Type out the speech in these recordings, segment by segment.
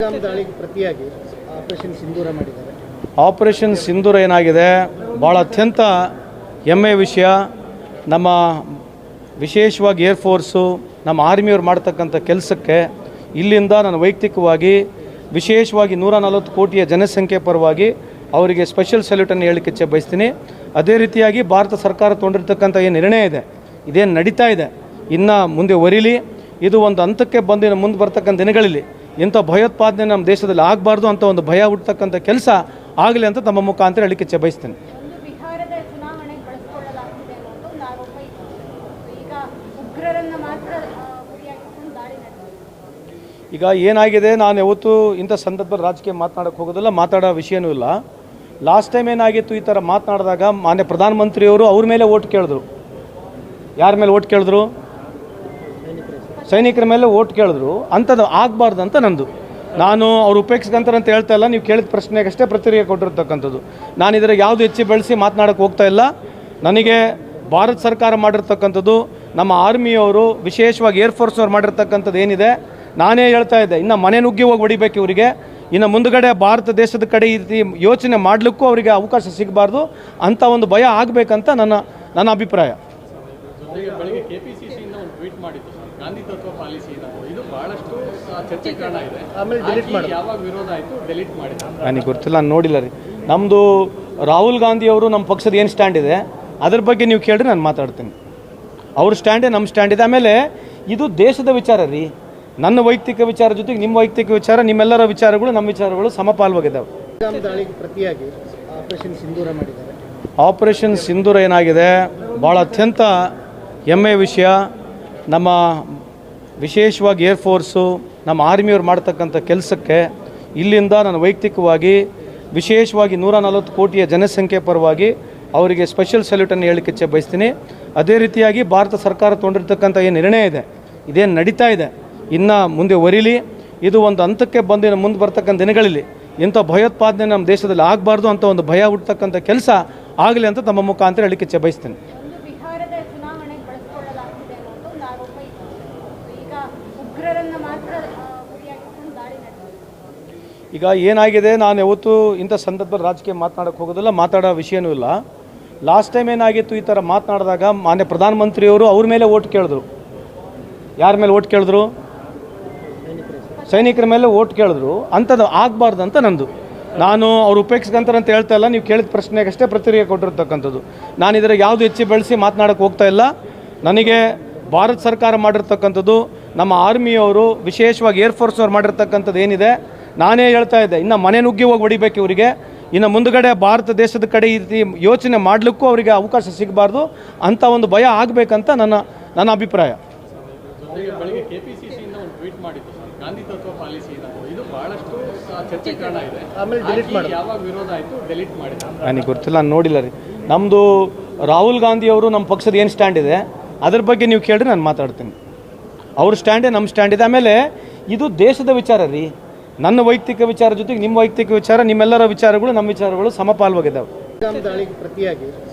ದಾಳಿಗೆ ಪ್ರತಿಯಾಗಿ ಆಪರೇಷನ್ ಸಿಂಧೂರ ಮಾಡಿದ್ದಾರೆ. ಆಪರೇಷನ್ ಸಿಂಧೂರ ಏನಾಗಿದೆ ಭಾಳ ಅತ್ಯಂತ ಹೆಮ್ಮೆಯ ವಿಷಯ. ನಮ್ಮ ವಿಶೇಷವಾಗಿ ಏರ್ಫೋರ್ಸು ನಮ್ಮ ಆರ್ಮಿಯವ್ರು ಮಾಡ್ತಕ್ಕಂಥ ಕೆಲಸಕ್ಕೆ ಇಲ್ಲಿಂದ ನಾನು ವೈಯಕ್ತಿಕವಾಗಿ ವಿಶೇಷವಾಗಿ 140 ಕೋಟಿಯ ಜನಸಂಖ್ಯೆ ಪರವಾಗಿ ಅವರಿಗೆ ಸ್ಪೆಷಲ್ ಸಲ್ಯೂಟನ್ನು ಹೇಳಲಿಕ್ಕೆ ಬಯಸ್ತೀನಿ. ಅದೇ ರೀತಿಯಾಗಿ ಭಾರತ ಸರ್ಕಾರ ತೊಗೊಂಡಿರ್ತಕ್ಕಂಥ ಏನು ನಿರ್ಣಯ ಇದೆ, ಇದೇನು ನಡೀತಾ ಇದೆ, ಇನ್ನು ಮುಂದೆ ವರಿಲಿ. ಇದು ಒಂದು ಹಂತಕ್ಕೆ ಬಂದು ಮುಂದೆ ಬರ್ತಕ್ಕಂಥ ದಿನಗಳಲ್ಲಿ ಇಂಥ ಭಯೋತ್ಪಾದನೆ ನಮ್ಮ ದೇಶದಲ್ಲಿ ಆಗಬಾರ್ದು ಅಂತ ಒಂದು ಭಯ ಹುಟ್ಟತಕ್ಕಂಥ ಕೆಲಸ ಆಗಲಿ ಅಂತ ತಮ್ಮ ಮುಖಾಂತರ ಹೇಳಲಿಕ್ಕೆ ಬಯಸ್ತೇನೆ. ಈಗ ಏನಾಗಿದೆ, ನಾನು ಯಾವತ್ತೂ ಇಂಥ ಸಂದರ್ಭದಲ್ಲಿ ರಾಜಕೀಯ ಮಾತನಾಡೋಕ್ಕೆ ಹೋಗೋದಿಲ್ಲ, ಮಾತಾಡೋ ವಿಷಯನೂ ಇಲ್ಲ. ಲಾಸ್ಟ್ ಟೈಮ್ ಏನಾಗಿತ್ತು, ಈ ಥರ ಮಾತನಾಡಿದಾಗ ಮಾನ್ಯ ಪ್ರಧಾನಮಂತ್ರಿಯವರು ಅವ್ರ ಮೇಲೆ ಓಟ್ ಕೇಳಿದ್ರು. ಯಾರ ಮೇಲೆ ಓಟ್ ಕೇಳಿದ್ರು? ಸೈನಿಕರ ಮೇಲೆ ಓಟ್ ಕೇಳಿದ್ರು. ಅಂಥದ್ದು ಆಗಬಾರ್ದು ಅಂತ ನಾನು ಅವ್ರು ಉಪೇಕ್ಷಿಸ್ಕೊಂತಾರೆ ಅಂತ ಹೇಳ್ತಾ ಇಲ್ಲ. ನೀವು ಕೇಳಿದ ಪ್ರಶ್ನೆಗಷ್ಟೇ ಪ್ರತಿಕ್ರಿಯೆ ಕೊಟ್ಟಿರ್ತಕ್ಕಂಥದ್ದು. ನಾನು ಇದರ ಯಾವುದು ಹೆಚ್ಚು ಬೆಳೆಸಿ ಮಾತನಾಡೋಕ್ಕೆ ಹೋಗ್ತಾ ಇಲ್ಲ. ನನಗೆ ಭಾರತ ಸರ್ಕಾರ ಮಾಡಿರ್ತಕ್ಕಂಥದ್ದು, ನಮ್ಮ ಆರ್ಮಿಯವರು ವಿಶೇಷವಾಗಿ ಏರ್ಫೋರ್ಸ್ನವ್ರು ಮಾಡಿರ್ತಕ್ಕಂಥದ್ದು ಏನಿದೆ, ನಾನೇ ಹೇಳ್ತಾ ಇದ್ದೆ, ಇನ್ನು ಮನೆ ನುಗ್ಗಿ ಹೋಗಿ ಹೊಡಿಬೇಕು ಇವರಿಗೆ. ಇನ್ನು ಮುಂದುಗಡೆ ಭಾರತ ದೇಶದ ಕಡೆ ಈ ರೀತಿ ಯೋಚನೆ ಮಾಡಲಿಕ್ಕೂ ಅವರಿಗೆ ಅವಕಾಶ ಸಿಗಬಾರ್ದು ಅಂತ ಒಂದು ಭಯ ಆಗಬೇಕಂತ ನನ್ನ ಅಭಿಪ್ರಾಯ. ಬೆಳಗ್ಗೆ ಕೆಪಿಸಿಸಿಯಿಂದ ಒಂದು ಟ್ವೀಟ್ ಮಾಡಿತ್ತು ಸರ್, ಗಾಂಧಿ ತತ್ವ ಪಾಲಿಸಿ ಇದು ಬಹಳಷ್ಟು ಚರ್ಚೆ ಕಾರಣ ಇದೆ. ಆಮೇಲೆ ಡಿಲೀಟ್ ಮಾಡಿ ಯಾವಾಗ ವಿರೋಧ ಆಯಿತು ಡಿಲೀಟ್ ಮಾಡಿದ ನನಗೆ ಗೊತ್ತಿಲ್ಲ, ನಾನು ನೋಡಿಲ್ಲ ರೀ. ನಮ್ಮದು ರಾಹುಲ್ ಗಾಂಧಿ ಅವರು ನಮ್ಮ ಪಕ್ಷದ ಏನು ಸ್ಟ್ಯಾಂಡ್ ಇದೆ ಅದ್ರ ಬಗ್ಗೆ ನೀವು ಕೇಳಿದ್ರೆ ನಾನು ಮಾತಾಡ್ತೀನಿ. ಅವ್ರ ಸ್ಟ್ಯಾಂಡೇ ನಮ್ಮ ಸ್ಟ್ಯಾಂಡ್ ಇದೆ. ಆಮೇಲೆ ಇದು ದೇಶದ ವಿಚಾರ ರೀ. ನನ್ನ ವೈಯಕ್ತಿಕ ವಿಚಾರ ಜೊತೆಗೆ ನಿಮ್ಮ ವೈಯಕ್ತಿಕ ವಿಚಾರ, ನಿಮ್ಮೆಲ್ಲರ ವಿಚಾರಗಳು ನಮ್ಮ ವಿಚಾರಗಳು ಸಮಪಾಲವಾಗಿದ್ದಾವೆ. ದಾಳಿಗೆ ಪ್ರತಿಯಾಗಿ ಆಪರೇಷನ್ ಸಿಂಧೂರ ಮಾಡಿದ್ದಾರೆ. ಆಪರೇಷನ್ ಸಿಂಧೂರ ಏನಾಗಿದೆ ಭಾಳ ಅತ್ಯಂತ ಹೆಮ್ಮೆಯ ವಿಷಯ. ನಮ್ಮ ವಿಶೇಷವಾಗಿ ಏರ್ಫೋರ್ಸು ನಮ್ಮ ಆರ್ಮಿಯವ್ರು ಮಾಡ್ತಕ್ಕಂಥ ಕೆಲಸಕ್ಕೆ ಇಲ್ಲಿಂದ ನಾನು ವೈಯಕ್ತಿಕವಾಗಿ ವಿಶೇಷವಾಗಿ 140 ಕೋಟಿಯ ಜನಸಂಖ್ಯೆ ಪರವಾಗಿ ಅವರಿಗೆ ಸ್ಪೆಷಲ್ ಸಲ್ಯೂಟನ್ನು ಹೇಳಲಿಕ್ಕೆ ಬಯಸ್ತೀನಿ. ಅದೇ ರೀತಿಯಾಗಿ ಭಾರತ ಸರ್ಕಾರ ತೊಗೊಂಡಿರ್ತಕ್ಕಂಥ ಏನು ನಿರ್ಣಯ ಇದೆ, ಇದೇನು ನಡೀತಾ ಇದೆ, ಇನ್ನು ಮುಂದೆ ವರಿಲಿ. ಇದು ಒಂದು ಹಂತಕ್ಕೆ ಬಂದು ಮುಂದೆ ಬರ್ತಕ್ಕಂಥ ದಿನಗಳಲ್ಲಿ ಇಂಥ ಭಯೋತ್ಪಾದನೆ ನಮ್ಮ ದೇಶದಲ್ಲಿ ಆಗಬಾರ್ದು ಅಂತ ಒಂದು ಭಯ ಹುಟ್ಟತಕ್ಕಂಥ ಕೆಲಸ ಆಗಲಿ ಅಂತ ತಮ್ಮ ಮುಖಾಂತರ ಹೇಳಲಿಕ್ಕೆ ಬಯಸ್ತೀನಿ. ಈಗ ಏನಾಗಿದೆ, ನಾನು ಯಾವತ್ತೂ ಇಂಥ ಸಂದರ್ಭದಲ್ಲಿ ರಾಜಕೀಯ ಮಾತನಾಡೋಕ್ಕೆ ಹೋಗೋದಿಲ್ಲ, ಮಾತಾಡೋ ವಿಷಯನೂ ಇಲ್ಲ. ಲಾಸ್ಟ್ ಟೈಮ್ ಏನಾಗಿತ್ತು, ಈ ಥರ ಮಾತನಾಡಿದಾಗ ಮಾನ್ಯ ಪ್ರಧಾನಮಂತ್ರಿಯವರು ಅವ್ರ ಮೇಲೆ ಓಟ್ ಕೇಳಿದ್ರು. ಯಾರ ಮೇಲೆ ಓಟ್ ಕೇಳಿದ್ರು? ಸೈನಿಕರ ಮೇಲೆ ಓಟ್ ಕೇಳಿದ್ರು. ಅಂಥದ್ದು ಆಗಬಾರ್ದು ಅಂತ ನಾನು ಅವ್ರು ಉಪೇಕ್ಷಿಸ್ಕೊಂತಾರೆ ಅಂತ ಹೇಳ್ತಾ ಇಲ್ಲ. ನೀವು ಕೇಳಿದ ಪ್ರಶ್ನೆಗಷ್ಟೇ ಪ್ರತಿಕ್ರಿಯೆ ಕೊಟ್ಟಿರ್ತಕ್ಕಂಥದ್ದು. ನಾನು ಇದರ ಯಾವುದು ಹೆಚ್ಚು ಬೆಳೆಸಿ ಮಾತನಾಡೋಕ್ಕೆ ಹೋಗ್ತಾ ಇಲ್ಲ. ನನಗೆ ಭಾರತ ಸರ್ಕಾರ ಮಾಡಿರ್ತಕ್ಕಂಥದ್ದು, ನಮ್ಮ ಆರ್ಮಿಯವರು ವಿಶೇಷವಾಗಿ ಏರ್ಫೋರ್ಸ್ನವ್ರು ಮಾಡಿರ್ತಕ್ಕಂಥದ್ದು ಏನಿದೆ, ನಾನೇ ಹೇಳ್ತಾ ಇದ್ದೆ, ಇನ್ನು ಮನೆ ನುಗ್ಗಿ ಹೋಗಿ ಹೊಡಿಬೇಕು ಇವರಿಗೆ. ಇನ್ನು ಮುಂದುಗಡೆ ಭಾರತ ದೇಶದ ಕಡೆ ಈ ರೀತಿ ಯೋಚನೆ ಮಾಡಲಿಕ್ಕೂ ಅವರಿಗೆ ಅವಕಾಶ ಸಿಗಬಾರ್ದು ಅಂತ ಒಂದು ಭಯ ಆಗಬೇಕಂತ ನನ್ನ ಅಭಿಪ್ರಾಯ. ಬೆಳಗ್ಗೆ ಕೆಪಿಸಿಸಿಯಿಂದ ಒಂದು ಟ್ವೀಟ್ ಮಾಡಿತ್ತು ಸರ್, ಗಾಂಧಿ ತತ್ವ ಪಾಲಿಸಿ ಇದು ಬಹಳಷ್ಟು ಚರ್ಚೆ ಕಾರಣ ಇದೆ. ಆಮೇಲೆ ಡಿಲೀಟ್ ಮಾಡಿ ಯಾವಾಗ ವಿರೋಧ ಆಯಿತು ಡಿಲೀಟ್ ಮಾಡಿದ ನನಗೆ ಗೊತ್ತಿಲ್ಲ, ನಾನು ನೋಡಿಲ್ಲ ರೀ. ನಮ್ಮದು ರಾಹುಲ್ ಗಾಂಧಿ ಅವರು ನಮ್ಮ ಪಕ್ಷದ ಏನು ಸ್ಟ್ಯಾಂಡ್ ಇದೆ ಅದ್ರ ಬಗ್ಗೆ ನೀವು ಕೇಳಿದ್ರೆ ನಾನು ಮಾತಾಡ್ತೀನಿ. ಅವ್ರ ಸ್ಟ್ಯಾಂಡೇ ನಮ್ಮ ಸ್ಟ್ಯಾಂಡ್ ಇದೆ. ಆಮೇಲೆ ಇದು ದೇಶದ ವಿಚಾರ ರೀ. ನನ್ನ ವೈಯಕ್ತಿಕ ವಿಚಾರ ಜೊತೆಗೆ ನಿಮ್ಮ ವೈಯಕ್ತಿಕ ವಿಚಾರ, ನಿಮ್ಮೆಲ್ಲರ ವಿಚಾರಗಳು ನಮ್ಮ ವಿಚಾರಗಳು ಸಮಪಾಲವಾಗಿದ್ದಾವೆ. ದಾಳಿಗೆ ಪ್ರತಿಯಾಗಿ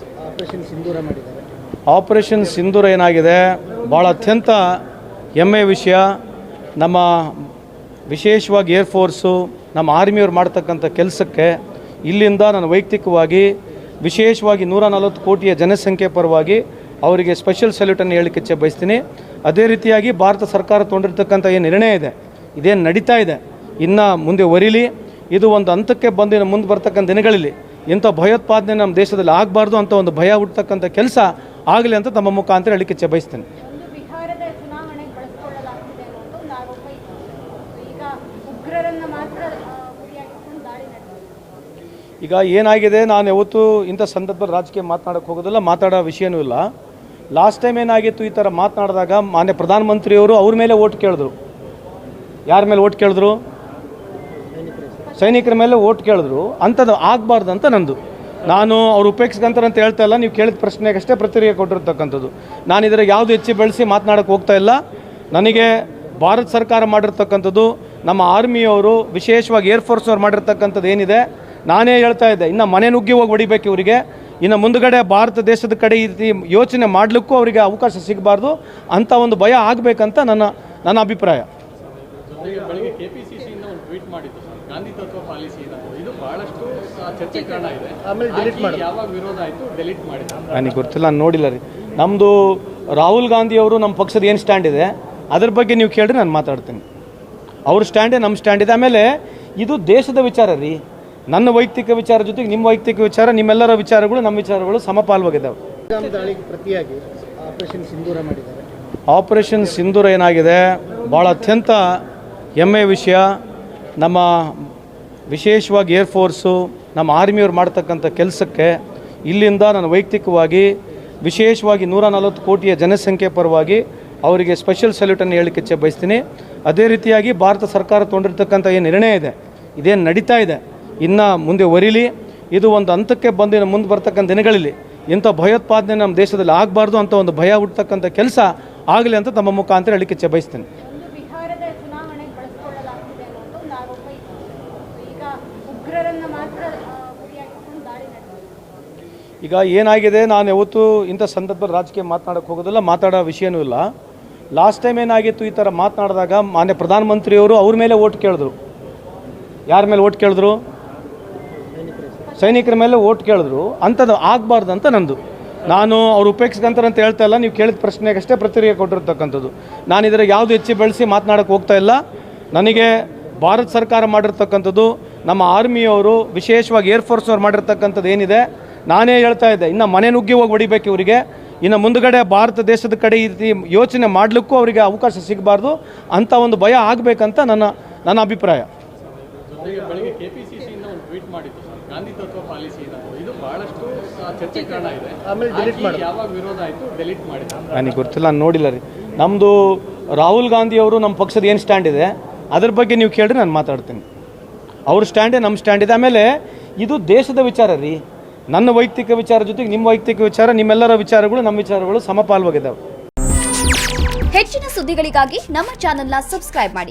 ಆಪರೇಷನ್ ಸಿಂಧೂರ ಮಾಡಿದ್ದಾರೆ. ಆಪರೇಷನ್ ಸಿಂಧೂರ ಏನಾಗಿದೆ ಭಾಳ ಅತ್ಯಂತ ಹೆಮ್ಮೆಯ ವಿಷಯ. ನಮ್ಮ ವಿಶೇಷವಾಗಿ ಏರ್ಫೋರ್ಸು ನಮ್ಮ ಆರ್ಮಿಯವ್ರು ಮಾಡ್ತಕ್ಕಂಥ ಕೆಲಸಕ್ಕೆ ಇಲ್ಲಿಂದ ನಾನು ವೈಯಕ್ತಿಕವಾಗಿ ವಿಶೇಷವಾಗಿ 140 ಕೋಟಿಯ ಜನಸಂಖ್ಯೆ ಪರವಾಗಿ ಅವರಿಗೆ ಸ್ಪೆಷಲ್ ಸಲ್ಯೂಟನ್ನು ಹೇಳಲಿಕ್ಕೆ ಬಯಸ್ತೀನಿ. ಅದೇ ರೀತಿಯಾಗಿ ಭಾರತ ಸರ್ಕಾರ ತೊಗೊಂಡಿರ್ತಕ್ಕಂಥ ಏನು ನಿರ್ಣಯ ಇದೆ, ಇದೇನು ನಡೀತಾ ಇದೆ, ಇನ್ನು ಮುಂದೆ ವರಿಲಿ. ಇದು ಒಂದು ಹಂತಕ್ಕೆ ಬಂದು ಮುಂದೆ ಬರ್ತಕ್ಕಂಥ ದಿನಗಳಲ್ಲಿ ಇಂಥ ಭಯೋತ್ಪಾದನೆ ನಮ್ಮ ದೇಶದಲ್ಲಿ ಆಗಬಾರ್ದು ಅಂತ ಒಂದು ಭಯ ಹುಟ್ಟತಕ್ಕಂಥ ಕೆಲಸ ಆಗಲಿ ಅಂತ ತಮ್ಮ ಮುಖಾಂತರ ಹೇಳಲಿಕ್ಕೆ ಬಯಸ್ತೇನೆ. ಈಗ ಏನಾಗಿದೆ, ನಾನು ಯಾವತ್ತೂ ಇಂಥ ಸಂದರ್ಭದಲ್ಲಿ ರಾಜಕೀಯ ಮಾತನಾಡೋಕ್ಕೆ ಹೋಗೋದಿಲ್ಲ, ಮಾತಾಡೋ ವಿಷಯನೂ ಇಲ್ಲ. ಲಾಸ್ಟ್ ಟೈಮ್ ಏನಾಗಿತ್ತು, ಈ ಥರ ಮಾತನಾಡಿದಾಗ ಮಾನ್ಯ ಪ್ರಧಾನಮಂತ್ರಿಯವರು ಅವ್ರ ಮೇಲೆ ಓಟ್ ಕೇಳಿದ್ರು. ಯಾರ ಮೇಲೆ ಓಟ್ ಕೇಳಿದ್ರು? ಸೈನಿಕರ ಮೇಲೆ ಓಟ್ ಕೇಳಿದ್ರು. ಅಂಥದ್ದು ಆಗಬಾರ್ದು ಅಂತ ನಾನು ಅವ್ರು ಉಪೇಕ್ಷಿಸ್ಕೊಂತಾರೆ ಅಂತ ಹೇಳ್ತಾ ಇಲ್ಲ. ನೀವು ಕೇಳಿದ ಪ್ರಶ್ನೆಗಷ್ಟೇ ಪ್ರತಿಕ್ರಿಯೆ ಕೊಟ್ಟಿರ್ತಕ್ಕಂಥದ್ದು. ನಾನು ಇದರ ಯಾವುದು ಹೆಚ್ಚು ಬೆಳೆಸಿ ಮಾತನಾಡೋಕ್ಕೆ ಹೋಗ್ತಾ ಇಲ್ಲ. ನನಗೆ ಭಾರತ ಸರ್ಕಾರ ಮಾಡಿರ್ತಕ್ಕಂಥದ್ದು, ನಮ್ಮ ಆರ್ಮಿಯವರು ವಿಶೇಷವಾಗಿ ಏರ್ಫೋರ್ಸ್ನವ್ರು ಮಾಡಿರ್ತಕ್ಕಂಥದ್ದು ಏನಿದೆ, ನಾನೇ ಹೇಳ್ತಾ ಇದ್ದೆ, ಇನ್ನು ಮನೆ ನುಗ್ಗಿ ಹೋಗಿ ಹೊಡಿಬೇಕು ಇವರಿಗೆ. ಇನ್ನು ಮುಂದುಗಡೆ ಭಾರತ ದೇಶದ ಕಡೆ ಈ ರೀತಿ ಯೋಚನೆ ಮಾಡಲಿಕ್ಕೂ ಅವರಿಗೆ ಅವಕಾಶ ಸಿಗಬಾರ್ದು ಅಂತ ಒಂದು ಭಯ ಆಗಬೇಕಂತ ನನ್ನ ಅಭಿಪ್ರಾಯ. ಬೆಳಗ್ಗೆ ಕೆಪಿಸಿಸಿಯಿಂದ ಒಂದು ಟ್ವೀಟ್ ಟ್ವೀಟ್ ಮಾಡಿತ್ತು ಸರ್, ಗಾಂಧಿ ತತ್ವ ಪಾಲಿಸಿ ಇದು ಬಹಳಷ್ಟು ಚರ್ಚೆ ಕಾರಣ ಇದೆ. ಆಮೇಲೆ ಡಿಲೀಟ್ ಮಾಡಿ ಯಾವಾಗ ವಿರೋಧ ಆಯಿತು ಡೆಲೀಟ್ ಮಾಡಿದ್ರು. ನನಗೆ ಗೊತ್ತಿಲ್ಲ, ನಾನು ನೋಡಿಲ್ಲ ರೀ. ನಮ್ಮದು ರಾಹುಲ್ ಗಾಂಧಿ ಅವರು ನಮ್ಮ ಪಕ್ಷದ ಏನು ಸ್ಟ್ಯಾಂಡ್ ಇದೆ ಅದ್ರ ಬಗ್ಗೆ ನೀವು ಕೇಳಿದ್ರೆ ನಾನು ಮಾತಾಡ್ತೀನಿ. ಅವ್ರ ಸ್ಟ್ಯಾಂಡೇ ನಮ್ಮ ಸ್ಟ್ಯಾಂಡ್ ಇದೆ. ಆಮೇಲೆ ಇದು ದೇಶದ ವಿಚಾರ ರೀ. ನನ್ನ ವೈಯಕ್ತಿಕ ವಿಚಾರ ಜೊತೆಗೆ ನಿಮ್ಮ ವೈಯಕ್ತಿಕ ವಿಚಾರ, ನಿಮ್ಮೆಲ್ಲರ ವಿಚಾರಗಳು ನಮ್ಮ ವಿಚಾರಗಳು ಸಮಪಾಲವಾಗಿದ್ದಾವೆ. ದಾಳಿಗೆ ಪ್ರತಿಯಾಗಿ ಆಪರೇಷನ್ ಸಿಂಧೂರ ಮಾಡಿದ್ದಾರೆ. ಆಪರೇಷನ್ ಸಿಂಧೂರ ಏನಾಗಿದೆ, ಭಾಳ ಅತ್ಯಂತ ಹೆಮ್ಮೆಯ ವಿಷಯ. ನಮ್ಮ ವಿಶೇಷವಾಗಿ ಏರ್ಫೋರ್ಸು, ನಮ್ಮ ಆರ್ಮಿಯವ್ರು ಮಾಡ್ತಕ್ಕಂಥ ಕೆಲಸಕ್ಕೆ ಇಲ್ಲಿಂದ ನಾನು ವೈಯಕ್ತಿಕವಾಗಿ ವಿಶೇಷವಾಗಿ 140 ಕೋಟಿಯ ಜನಸಂಖ್ಯೆ ಪರವಾಗಿ ಅವರಿಗೆ ಸ್ಪೆಷಲ್ ಸಲ್ಯೂಟನ್ನು ಹೇಳಲಿಕ್ಕೆ ಇಚ್ಛೆ ಬಯಸ್ತೀನಿ. ಅದೇ ರೀತಿಯಾಗಿ ಭಾರತ ಸರ್ಕಾರ ತೊಗೊಂಡಿರ್ತಕ್ಕಂಥ ಏನು ನಿರ್ಣಯ ಇದೆ, ಇದೇನು ನಡೀತಾ ಇದೆ, ಇನ್ನು ಮುಂದೆ ಒರಿಲಿ. ಇದು ಒಂದು ಹಂತಕ್ಕೆ ಬಂದು ಮುಂದೆ ಬರ್ತಕ್ಕಂಥ ದಿನಗಳಲ್ಲಿ ಇಂಥ ಭಯೋತ್ಪಾದನೆ ನಮ್ಮ ದೇಶದಲ್ಲಿ ಆಗಬಾರ್ದು ಅಂತ ಒಂದು ಭಯ ಹುಟ್ಟತಕ್ಕಂಥ ಕೆಲಸ ಆಗಲಿ ಅಂತ ತಮ್ಮ ಮುಖಾಂತರ ಹೇಳಲಿಕ್ಕೆ ಇಚ್ಛೆ ಬಯಸ್ತೀನಿ. ಬಿಹಾರದ ಚುನಾವಣೆಗೆ ಬಳಸಿಕೊಳ್ಳಲಾಗ್ತಿದೆ ಅನ್ನೋದು ಒಂದು ಆರೋಪ ಇತ್ತು. ಈಗ ಉಗ್ರರನ್ನು ಮಾತ್ರ ಗುರಿಯಾಗಿಕೊಂಡು ದಾಳಿ ನಡೆದಿದೆ. ಈಗ ಏನಾಗಿದೆ, ನಾನು ಯಾವತ್ತೂ ಇಂಥ ಸಂದರ್ಭದಲ್ಲಿ ರಾಜಕೀಯ ಮಾತನಾಡೋಕ್ಕೆ ಹೋಗೋದಿಲ್ಲ, ಮಾತಾಡೋ ವಿಷಯನೂ ಇಲ್ಲ. ಲಾಸ್ಟ್ ಟೈಮ್ ಏನಾಗಿತ್ತು, ಈ ಥರ ಮಾತನಾಡಿದಾಗ ಮಾನ್ಯ ಪ್ರಧಾನಮಂತ್ರಿಯವರು ಅವ್ರ ಮೇಲೆ ಓಟ್ ಕೇಳಿದ್ರು. ಯಾರ ಮೇಲೆ ಓಟ್ ಕೇಳಿದ್ರು? ಸೈನಿಕರ ಮೇಲೆ ಓಟ್ ಕೇಳಿದ್ರು. ಅಂಥದ್ದು ಆಗಬಾರ್ದು ಅಂತ ನಂದು. ನಾನು ಅವ್ರು ಉಪೇಕ್ಷಿಸ್ಕೊಂತಾರೆ ಅಂತ ಹೇಳ್ತಾ ಇಲ್ಲ, ನೀವು ಕೇಳಿದ ಪ್ರಶ್ನೆಗಷ್ಟೇ ಪ್ರತಿಕ್ರಿಯೆ ಕೊಟ್ಟಿರ್ತಕ್ಕಂಥದ್ದು. ನಾನು ಇದರ ಯಾವುದು ಹೆಚ್ಚು ಬೆಳೆಸಿ ಮಾತನಾಡೋಕ್ಕೆ ಹೋಗ್ತಾ ಇಲ್ಲ. ನನಗೆ ಭಾರತ ಸರ್ಕಾರ ಮಾಡಿರ್ತಕ್ಕಂಥದ್ದು, ನಮ್ಮ ಆರ್ಮಿಯವರು ವಿಶೇಷವಾಗಿ ಏರ್ಫೋರ್ಸ್ನವ್ರು ಮಾಡಿರ್ತಕ್ಕಂಥದ್ದು ಏನಿದೆ, ನಾನೇ ಹೇಳ್ತಾ ಇದ್ದೆ, ಇನ್ನು ಮನೆ ನುಗ್ಗಿ ಹೋಗಿ ಹೊಡಿಬೇಕು ಇವರಿಗೆ. ಇನ್ನು ಮುಂದುಗಡೆ ಭಾರತ ದೇಶದ ಕಡೆ ಈ ರೀತಿ ಯೋಚನೆ ಮಾಡಲಿಕ್ಕೂ ಅವರಿಗೆ ಅವಕಾಶ ಸಿಗಬಾರ್ದು ಅಂತ ಒಂದು ಭಯ ಆಗಬೇಕಂತ ನನ್ನ ಅಭಿಪ್ರಾಯ. ಜೊತೆಗೆ ಬೆಳಗ್ಗೆ ಕೆಪಿಸಿಸಿಯಿಂದ ಒಂದು ಟ್ವೀಟ್ ಮಾಡಿತ್ತು ಸರ್, ಗಾಂಧಿ ತತ್ವ ಪಾಲಿಸಿ ಇದು ಬಹಳಷ್ಟು ಚರ್ಚೆ ಕಾರಣ ಇದೆ. ಆಮೇಲೆ ಡಿಲೀಟ್ ಮಾಡಿ ಯಾವಾಗ ವಿರೋಧ ಆಯಿತು ಡೆಲೀಟ್ ಮಾಡಿದ್ರು. ನನಗೆ ಗೊತ್ತಿಲ್ಲ, ನಾನು ನೋಡಿಲ್ಲ ರೀ. ನಮ್ಮದು ರಾಹುಲ್ ಗಾಂಧಿ ಅವರು ನಮ್ಮ ಪಕ್ಷದ ಏನು ಸ್ಟ್ಯಾಂಡ್ ಇದೆ ಅದ್ರ ಬಗ್ಗೆ ನೀವು ಕೇಳಿದ್ರೆ ನಾನು ಮಾತಾಡ್ತೀನಿ. ಅವ್ರ ಸ್ಟ್ಯಾಂಡೇ ನಮ್ಮ ಸ್ಟ್ಯಾಂಡ್ ಇದೆ. ಆಮೇಲೆ ಇದು ದೇಶದ ವಿಚಾರ ರೀ. ನನ್ನ ವೈಯಕ್ತಿಕ ವಿಚಾರ ಜೊತೆಗೆ ನಿಮ್ಮ ವೈಯಕ್ತಿಕ ವಿಚಾರ, ನಿಮ್ಮೆಲ್ಲರ ವಿಚಾರಗಳು ನಮ್ಮ ವಿಚಾರಗಳು ಸಮಪಾಲವಾಗಿದ್ದಾವೆ. ಹೆಚ್ಚಿನ ಸುದ್ದಿಗಳಿಗಾಗಿ ನಮ್ಮ ಚಾನೆಲ್ನ ಸಬ್ಸ್ಕ್ರೈಬ್ ಮಾಡಿ.